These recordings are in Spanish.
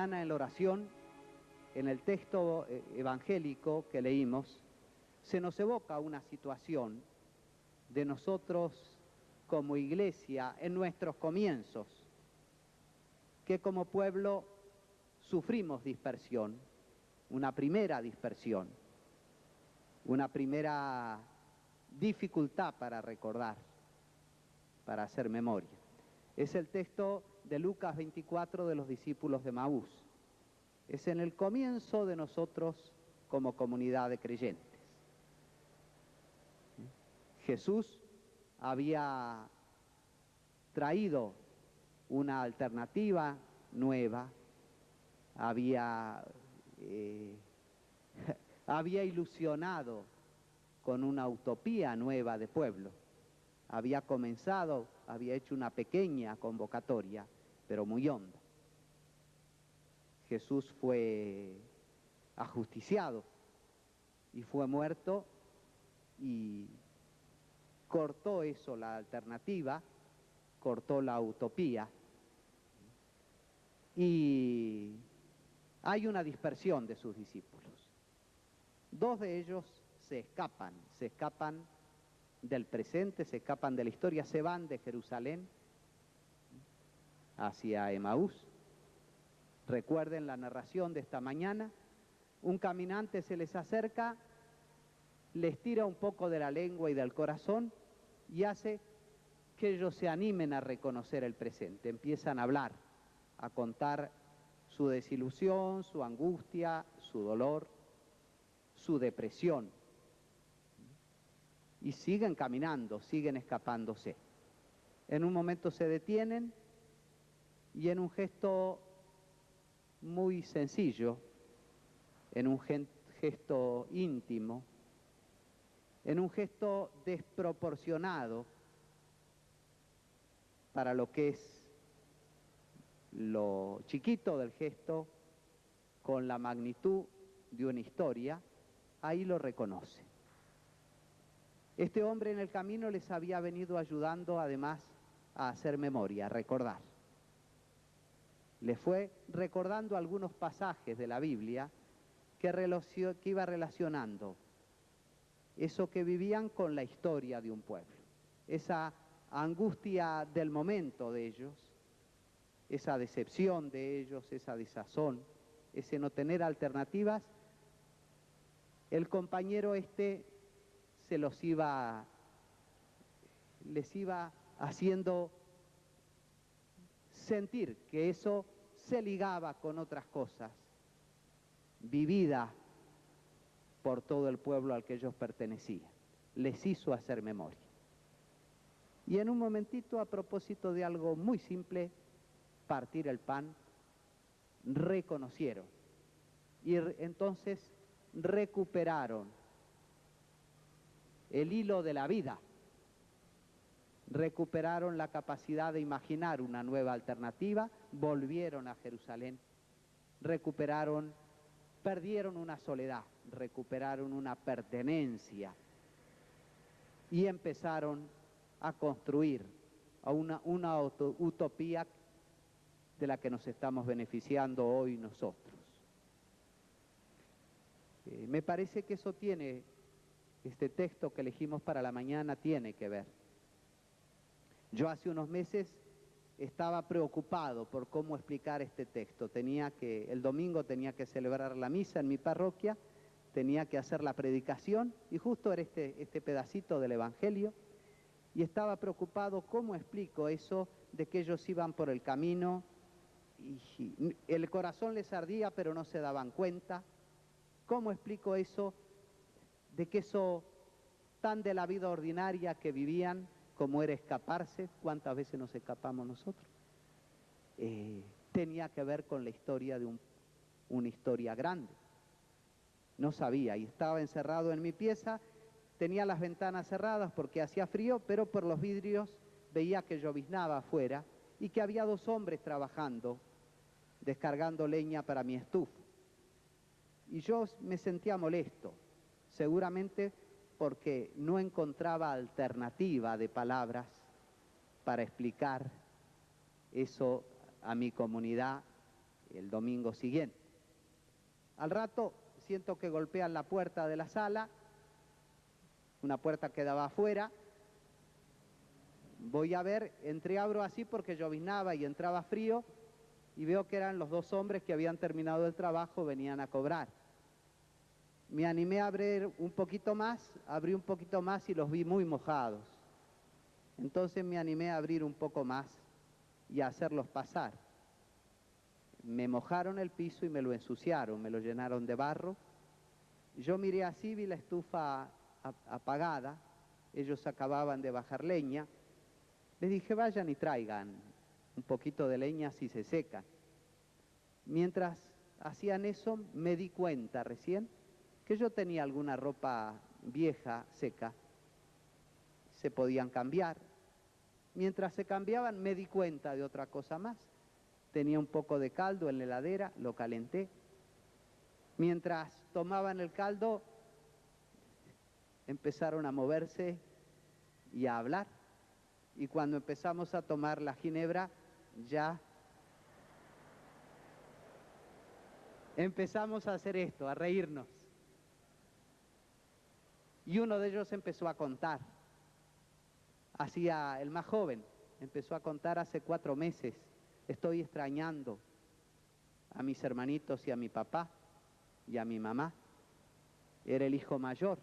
mañana en la oración, en el texto evangélico que leímos, se nos evoca una situación de nosotros como iglesia en nuestros comienzos, que como pueblo sufrimos dispersión, una primera dispersión, una primera dificultad para recordar, para hacer memoria. Es el texto de Lucas 24 de los discípulos de Maús. Es en el comienzo de nosotros como comunidad de creyentes. Jesús había traído una alternativa nueva, había ilusionado con una utopía nueva de pueblo, había comenzado, había hecho una pequeña convocatoria, pero muy honda. Jesús fue ajusticiado y fue muerto y cortó eso, la alternativa, cortó la utopía, y hay una dispersión de sus discípulos. Dos de ellos se escapan del presente, se escapan de la historia, se van de Jerusalén hacia Emaús. Recuerden la narración de esta mañana, un caminante se les acerca, les tira un poco de la lengua y del corazón y hace que ellos se animen a reconocer el presente. Empiezan a hablar, a contar su desilusión, su angustia, su dolor, su depresión. Y siguen caminando, siguen escapándose. En un momento se detienen y en un gesto muy sencillo, en un gesto íntimo, en un gesto desproporcionado para lo que es lo chiquito del gesto con la magnitud de una historia, ahí lo reconoce. Este hombre en el camino les había venido ayudando además a hacer memoria, a recordar. Les fue recordando algunos pasajes de la Biblia que iba relacionando eso que vivían con la historia de un pueblo, esa angustia del momento de ellos, esa decepción de ellos, esa desazón, ese no tener alternativas. El compañero les iba haciendo sentir que eso se ligaba con otras cosas, vividas por todo el pueblo al que ellos pertenecían. Les hizo hacer memoria. Y en un momentito, a propósito de algo muy simple, partir el pan, reconocieron. Y entonces recuperaron el hilo de la vida, recuperaron la capacidad de imaginar una nueva alternativa, volvieron a Jerusalén, perdieron una soledad, recuperaron una pertenencia y empezaron a construir una utopía de la que nos estamos beneficiando hoy nosotros. Me parece que eso tiene, este texto que elegimos para la mañana tiene que ver. Yo hace unos meses estaba preocupado por cómo explicar este texto. El domingo tenía que celebrar la misa en mi parroquia, tenía que hacer la predicación y justo era este pedacito del Evangelio, y estaba preocupado cómo explico eso de que ellos iban por el camino y el corazón les ardía pero no se daban cuenta. ¿Cómo explico eso de que eso tan de la vida ordinaria que vivían como era escaparse? ¿Cuántas veces nos escapamos nosotros? Tenía que ver con la historia de una historia grande. No sabía, y estaba encerrado en mi pieza, tenía las ventanas cerradas porque hacía frío, pero por los vidrios veía que lloviznaba afuera y que había dos hombres trabajando, descargando leña para mi estufa. Y yo me sentía molesto, seguramente porque no encontraba alternativa de palabras para explicar eso a mi comunidad el domingo siguiente. Al rato siento que golpean la puerta de la sala, una puerta que daba afuera. Voy a ver, entreabro así porque llovinaba y entraba frío, y veo que eran los dos hombres que habían terminado el trabajo, venían a cobrar. Me animé a abrir un poquito más, abrí un poquito más y los vi muy mojados. Entonces me animé a abrir un poco más y a hacerlos pasar. Me mojaron el piso y me lo ensuciaron, me lo llenaron de barro. Yo miré así, vi la estufa apagada, ellos acababan de bajar leña. Les dije, vayan y traigan un poquito de leña si se secan. Mientras hacían eso, me di cuenta recién que yo tenía alguna ropa vieja, seca, se podían cambiar. Mientras se cambiaban, me di cuenta de otra cosa más. Tenía un poco de caldo en la heladera, lo calenté. Mientras tomaban el caldo, empezaron a moverse y a hablar. Y cuando empezamos a tomar la ginebra, ya empezamos a hacer esto, a reírnos. Y uno de ellos empezó a contar. El más joven, empezó a contar hace 4 meses. Estoy extrañando a mis hermanitos y a mi papá y a mi mamá. Era el hijo mayor.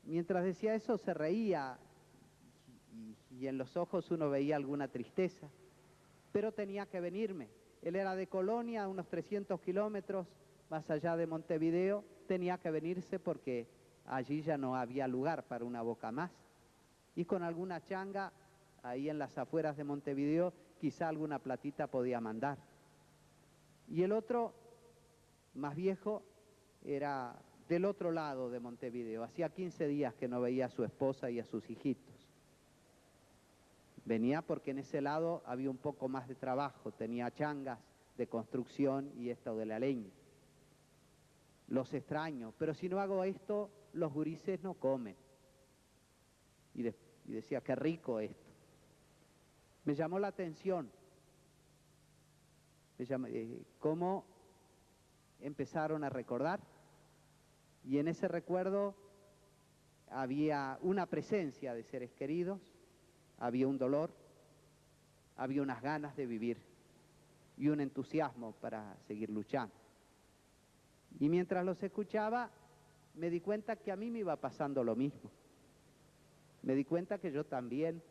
Mientras decía eso se reía y en los ojos uno veía alguna tristeza. Pero tenía que venirme. Él era de Colonia, a unos 300 kilómetros más allá de Montevideo. Tenía que venirse porque allí ya no había lugar para una boca más. Y con alguna changa, ahí en las afueras de Montevideo, quizá alguna platita podía mandar. Y el otro, más viejo, era del otro lado de Montevideo. Hacía 15 días que no veía a su esposa y a sus hijitos. Venía porque en ese lado había un poco más de trabajo, tenía changas de construcción y esto de la leña. Los extraño, pero si no hago esto, los gurises no comen. Y decía, qué rico esto. Me llamó la atención cómo empezaron a recordar, y en ese recuerdo había una presencia de seres queridos, había un dolor, había unas ganas de vivir y un entusiasmo para seguir luchando. Y mientras los escuchaba, me di cuenta que a mí me iba pasando lo mismo. Me di cuenta que yo también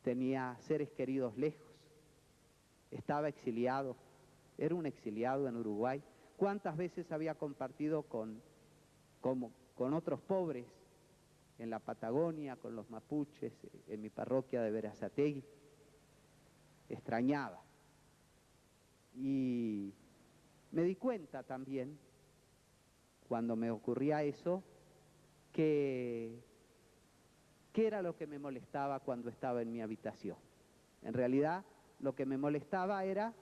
tenía seres queridos lejos. Estaba exiliado, era un exiliado en Uruguay. ¿Cuántas veces había compartido con otros pobres en la Patagonia, con los mapuches, en mi parroquia de Berazategui? Extrañaba. Y me di cuenta también, cuando me ocurría eso, que era lo que me molestaba cuando estaba en mi habitación. En realidad, lo que me molestaba era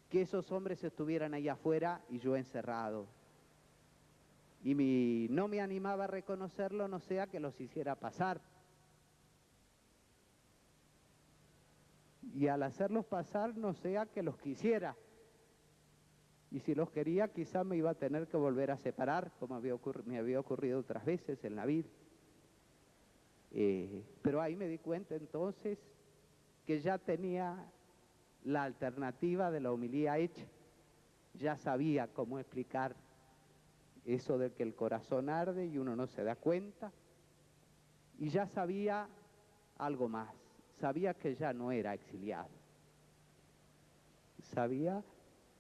que esos hombres estuvieran ahí afuera y yo encerrado. Y no me animaba a reconocerlo, no sea que los hiciera pasar. Y al hacerlos pasar, no sea que los quisiera. Y si los quería, quizá me iba a tener que volver a separar, como me había ocurrido otras veces en la vida. Pero ahí me di cuenta entonces que ya tenía la alternativa de la homilía hecha. Ya sabía cómo explicar eso de que el corazón arde y uno no se da cuenta. Y ya sabía algo más. Sabía que ya no era exiliado. Sabía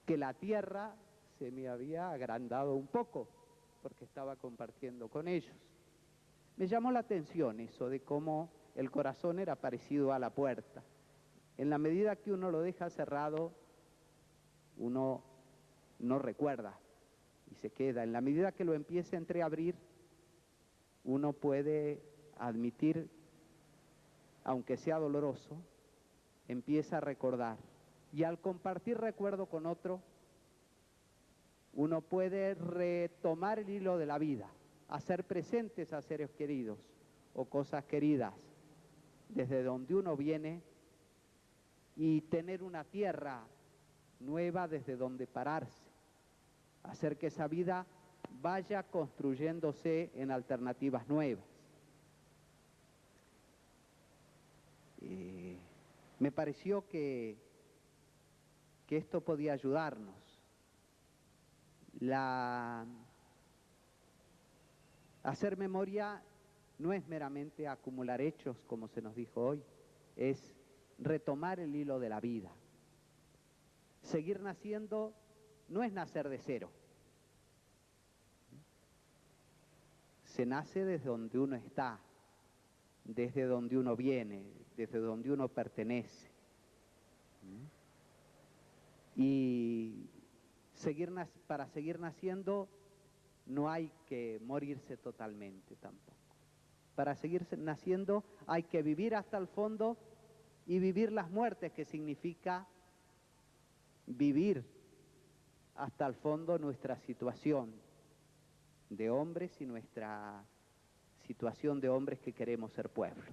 que la tierra se me había agrandado un poco porque estaba compartiendo con ellos. Me llamó la atención eso de cómo el corazón era parecido a la puerta. En la medida que uno lo deja cerrado, uno no recuerda y se queda. En la medida que lo empiece a entreabrir, uno puede admitir, aunque sea doloroso, empieza a recordar. Y al compartir recuerdo con otro, uno puede retomar el hilo de la vida, hacer presentes a seres queridos o cosas queridas desde donde uno viene y tener una tierra nueva desde donde pararse, hacer que esa vida vaya construyéndose en alternativas nuevas. Me pareció que esto podía ayudarnos. Hacer memoria no es meramente acumular hechos, como se nos dijo hoy, es retomar el hilo de la vida. Seguir naciendo no es nacer de cero. Se nace desde donde uno está, desde donde uno viene, desde donde uno pertenece. Y para seguir naciendo no hay que morirse totalmente tampoco. Para seguir naciendo hay que vivir hasta el fondo y vivir las muertes, que significa vivir hasta el fondo nuestra situación de hombres y nuestra situación de hombres que queremos ser pueblo,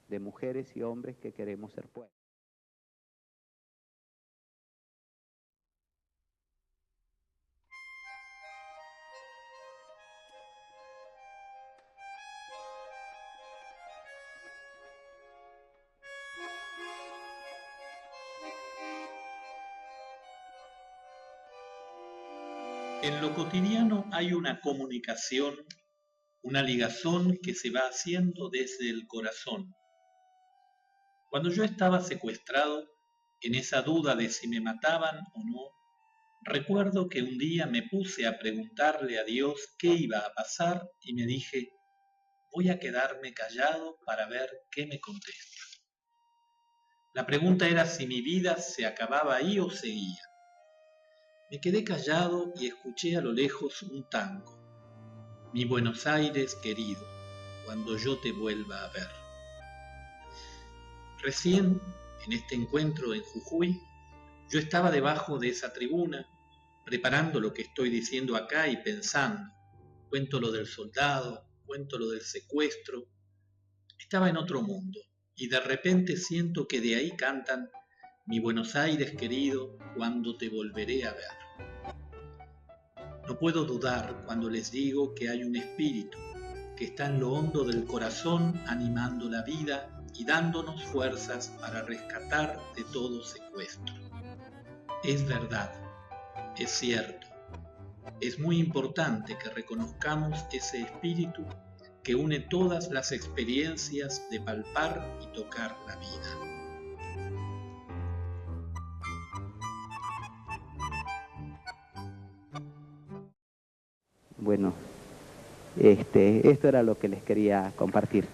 de mujeres y hombres que queremos ser pueblo. En lo cotidiano hay una comunicación, una ligazón que se va haciendo desde el corazón. Cuando yo estaba secuestrado, en esa duda de si me mataban o no, recuerdo que un día me puse a preguntarle a Dios qué iba a pasar y me dije, voy a quedarme callado para ver qué me contesta. La pregunta era si mi vida se acababa ahí o seguía. Me quedé callado y escuché a lo lejos un tango. Mi Buenos Aires querido, cuando yo te vuelva a ver. Recién, en este encuentro en Jujuy, yo estaba debajo de esa tribuna, preparando lo que estoy diciendo acá y pensando. Cuento lo del soldado, cuento lo del secuestro. Estaba en otro mundo y de repente siento que de ahí cantan Mi Buenos Aires querido, cuando te volveré a ver. No puedo dudar cuando les digo que hay un espíritu que está en lo hondo del corazón animando la vida y dándonos fuerzas para rescatar de todo secuestro. Es verdad, es cierto, es muy importante que reconozcamos ese espíritu que une todas las experiencias de palpar y tocar la vida. Bueno, esto era lo que les quería compartir.